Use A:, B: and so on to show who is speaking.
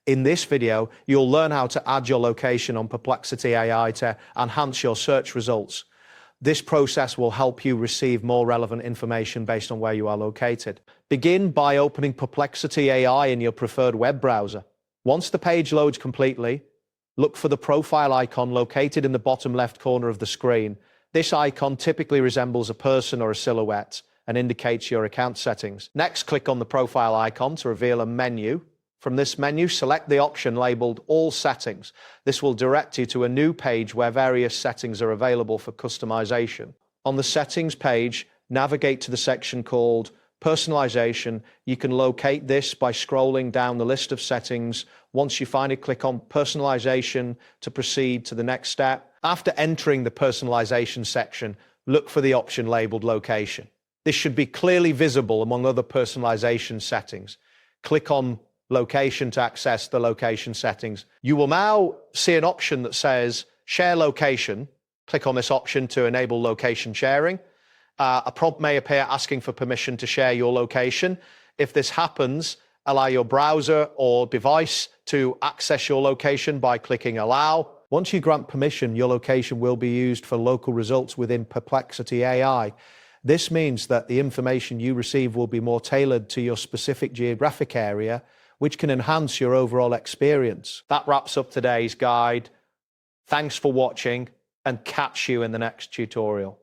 A: In this video, you'll learn how to add your location on Perplexity AI to enhance your search results. This process will help you receive more relevant information based on where you are located. Begin by opening Perplexity AI in your preferred web browser. Once the page loads completely, look for the profile icon located in the bottom left corner of the screen. This icon typically resembles a person or a silhouette and indicates your account settings. Next, click on the profile icon to reveal a menu. From this menu, select the option labeled All Settings. This will direct you to a new page where various settings are available for customization. On the Settings page, navigate to the section called Personalization. You can locate this by scrolling down the list of settings. Once you find it, click on Personalization to proceed to the next step. After entering the Personalization section, look for the option labeled Location. This should be clearly visible among other personalization settings. Click on Location to access the location settings. You will now see an option that says Share Location. Click on this option to enable location sharing. A prompt may appear asking for permission to share your location. If this happens, allow your browser or device to access your location by clicking Allow. Once you grant permission, your location will be used for local results within Perplexity AI. This means that the information you receive will be more tailored to your specific geographic area, which can enhance your overall experience. That wraps up today's guide. Thanks for watching, and catch you in the next tutorial.